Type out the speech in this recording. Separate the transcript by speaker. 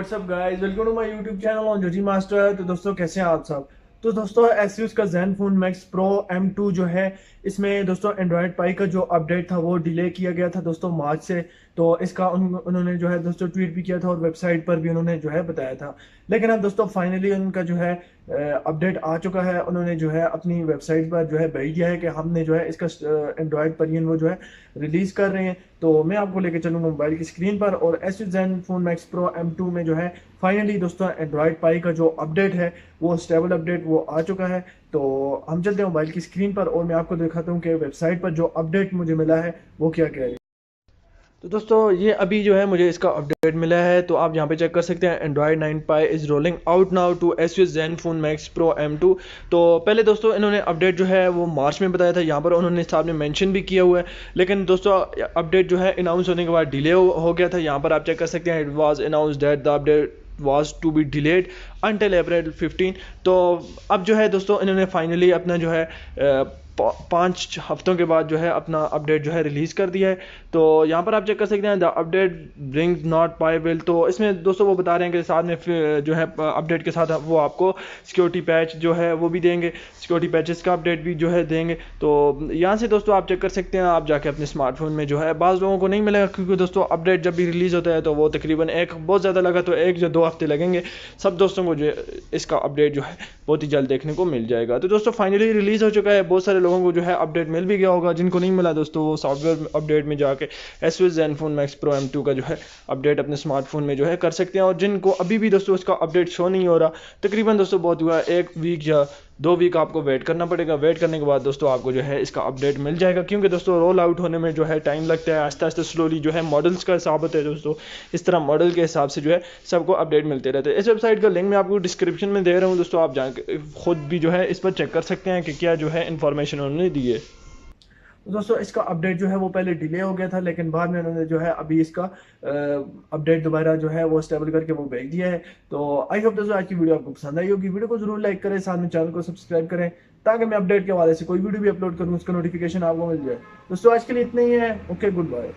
Speaker 1: WhatsApp guys, welcome to my YouTube channel on Joji master. तो दोस्तों कैसे हैं आप सब। तो दोस्तों Asus का ZENFONE मैक्स प्रो M2 जो है, इसमें दोस्तों एंड्रॉयड पाई का जो अपडेट था वो डिले किया गया था दोस्तों मार्च से। तो इसका उन्होंने जो है दोस्तों ट्वीट भी किया था और वेबसाइट पर भी उन्होंने जो है बताया था। लेकिन अब दोस्तों फाइनली उनका जो है अपडेट आ चुका है। उन्होंने जो है अपनी वेबसाइट पर जो है भेज दिया है कि हमने जो है इसका एंड्रॉयड वर्जन वो जो है रिलीज कर रहे हैं। तो मैं आपको लेकर चलूंगा मोबाइल की स्क्रीन पर और Asus ZENFONE max pro M2 में जो है फाइनली दोस्तों एंड्रॉयड पाई का जो अपडेट है वो स्टेबल अपडेट वो आ चुका है। तो हम चलते हैं मोबाइल की स्क्रीन पर और मैं आपको दिखाता हूँ कि वेबसाइट पर जो अपडेट मुझे मिला है वो क्या कह रही है। तो दोस्तों ये अभी जो है मुझे इसका अपडेट मिला है, तो आप यहाँ पे चेक कर सकते हैं Android 9 pie is rolling out now to Asus ZENFONE max pro M2। तो पहले दोस्तों इन्होंने अपडेट जो है वो मार्च में बताया था, यहाँ पर उन्होंने साहब ने मेंशन भी किया हुआ है। लेकिन दोस्तों अपडेट जो है अनाउंस होने के बाद डिले हो गया था। यहाँ पर आप चेक कर सकते हैं it was announced that the update was to be delayed until April 15। तो अब जो है दोस्तों इन्होंने फाइनली अपना जो है 5 हफ्तों के बाद जो है अपना अपडेट जो है रिलीज़ कर दिया है। तो यहाँ पर आप चेक कर सकते हैं the update brings not pi will. तो इसमें दोस्तों वो बता रहे हैं कि साथ में जो है अपडेट के साथ वो आपको सिक्योरिटी पैच जो है वो भी देंगे, सिक्योरिटी पैचेस का अपडेट भी जो है देंगे। तो यहाँ से दोस्तों आप चेक कर सकते हैं, आप जाके अपने स्मार्टफोन में जो है बाज़ लोगों को नहीं मिलेगा, क्योंकि दोस्तों अपडेट जब भी रिलीज़ होता है तो वो तकरीबन बहुत ज़्यादा लगा तो 1 या 2 हफ्ते लगेंगे। सब दोस्तों को जो इसका अपडेट जो है बहुत ही जल्द देखने को मिल जाएगा। तो दोस्तों फाइनली रिलीज़ हो चुका है, बहुत सारे लोगों को जो है अपडेट मिल भी गया होगा। जिनको नहीं मिला दोस्तों वो सॉफ्टवेयर अपडेट में जाके Asus ZENFONE max pro M2 का जो है अपडेट अपने स्मार्टफोन में जो है कर सकते हैं। और जिनको अभी भी दोस्तों उसका अपडेट शो नहीं हो रहा, तकरीबन दोस्तों बहुत हुआ 1 वीक या 2 वीक आपको वेट करना पड़ेगा। वेट करने के बाद दोस्तों आपको जो है इसका अपडेट मिल जाएगा, क्योंकि दोस्तों रोल आउट होने में जो है टाइम लगता है, आस्ते आस्ते स्लोली जो है मॉडल्स का हिसाब होता है दोस्तों। इस तरह मॉडल के हिसाब से जो है सबको अपडेट मिलते रहते हैं। इस वेबसाइट का लिंक मैं आपको डिस्क्रिप्शन में दे रहा हूँ दोस्तों, आप जाकर खुद भी जो है इस पर चेक कर सकते हैं कि क्या जो है इन्फॉर्मेशन उन्होंने दी है। तो दोस्तों इसका अपडेट जो है वो पहले डिले हो गया था, लेकिन बाद में उन्होंने जो है अभी इसका अपडेट दोबारा जो है वो स्टेबल करके वो भेज दिया है। तो आई होप दोस्तों आज की वीडियो आपको पसंद आई होगी। वीडियो को जरूर लाइक करें, साथ में चैनल को सब्सक्राइब करें, ताकि मैं अपडेट के हवाले से कोई वीडियो भी अपलोड करूँ उसका नोटिफिकेशन आपको मिल जाए। दोस्तों आज के लिए इतना ही है। Okay, good bye.